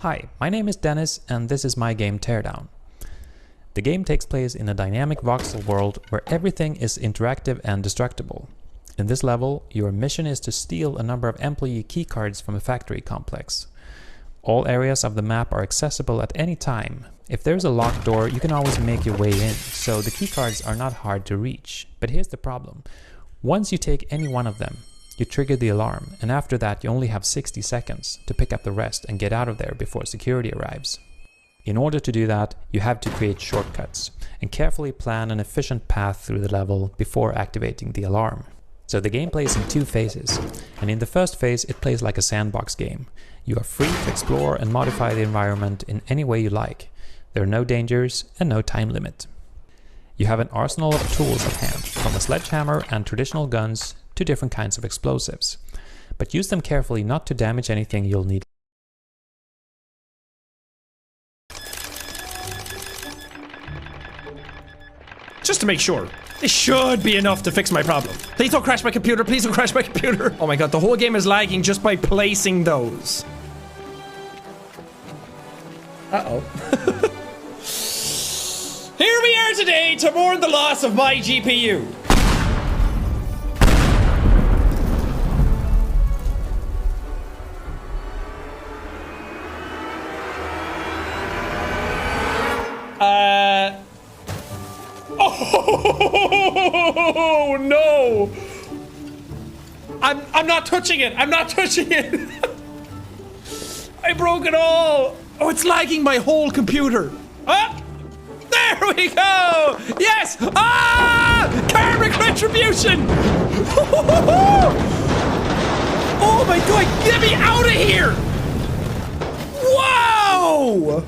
Hi, my name is Dennis and this is my game Teardown. The game takes place in a dynamic voxel world where everything is interactive and destructible. In this level, your mission is to steal a number of employee keycards from a factory complex. All areas of the map are accessible at any time. If there's a locked door, you can always make your way in, so the keycards are not hard to reach. But here's the problem. Once you take any one of them, you trigger the alarm, and after that you only have 60 seconds to pick up the rest and get out of there before security arrives. In order to do that, you have to create shortcuts and carefully plan an efficient path through the level before activating the alarm. So the game plays in two phases, and in the first phase it plays like a sandbox game. You are free to explore and modify the environment in any way you like. There are no dangers and no time limit. You have an arsenal of tools at hand, from a sledgehammer and traditional guns to different kinds of explosives. But use them carefully not to damage anything you'll need. Just to make sure. This should be enough to fix my problem. Please don't crash my computer, please don't crash my computer. Oh my god, the whole game is lagging just by placing those. Uh-oh. Here we are today to mourn the loss of my GPU. Oh no! I'm not touching it. I'm not touching it. I broke it all. Oh, it's lagging my whole computer. Ah! There we go! Yes! Ah! Karmic retribution! Oh my god, get me out of here! Whoa!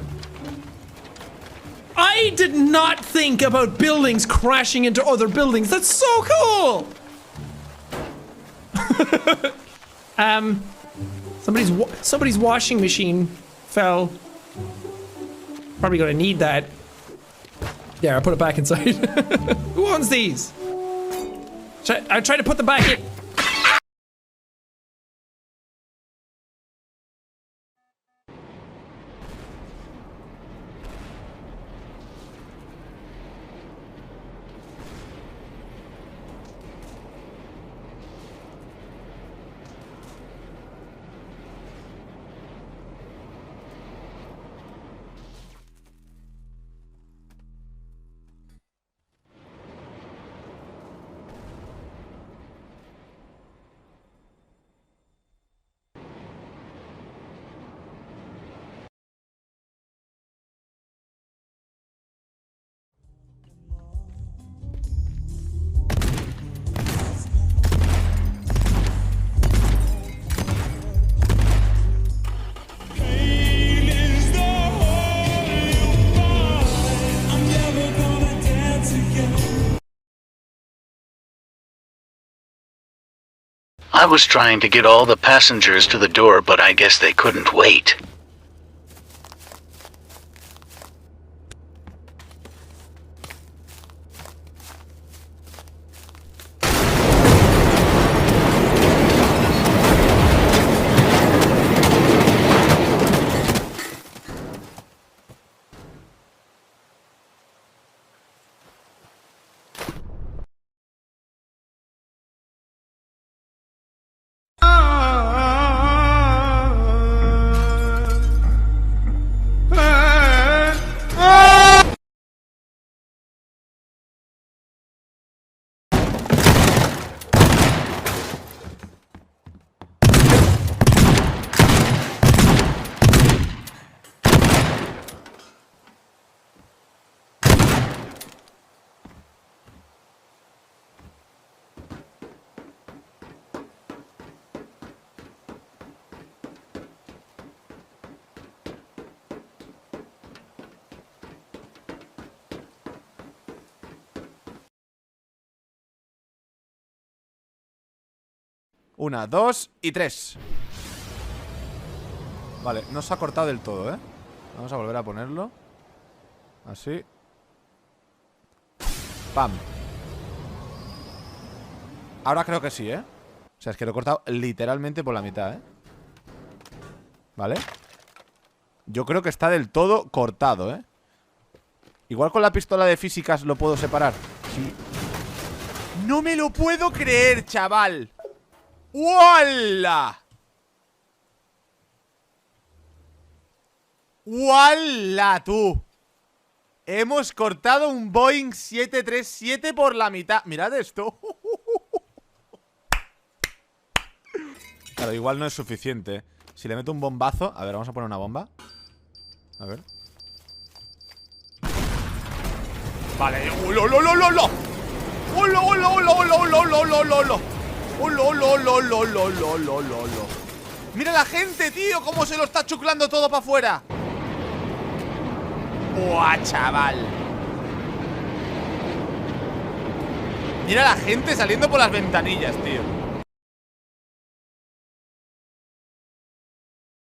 I did not think about buildings crashing into other buildings. That's so cool! Somebody's washing machine fell. Probably gonna need that. Yeah, I'll put it back inside. Who owns these? I try to put them back in. I was trying to get all the passengers to the door, but I guess they couldn't wait. Una, dos y tres. Vale, no se ha cortado del todo, ¿eh? Vamos a volver a ponerlo. Así. Pam. Ahora creo que sí, ¿eh? O sea, es que lo he cortado literalmente por la mitad, ¿eh? Vale. Yo creo que está del todo cortado, ¿eh? Igual con la pistola de físicas lo puedo separar. Sí. ¡No me lo puedo creer, chaval! ¡Wala! ¡Wala, tú! Hemos cortado un Boeing 737 por la mitad. Mirad esto. Claro, igual no es suficiente, ¿eh? Si le meto un bombazo... A ver, vamos a poner una bomba. A ver. Vale. ¡Hola, hola, hola, hola! ¡Hola, hola, hola, hola, hola, hola, hola, hola, hola! ¡Hola, hola, hola, hola, hola, hola, hola, hola, hola! ¡Mira la gente, tío! ¡Cómo se lo está chuclando todo para afuera! ¡Buah, chaval! Mira la gente saliendo por las ventanillas, tío.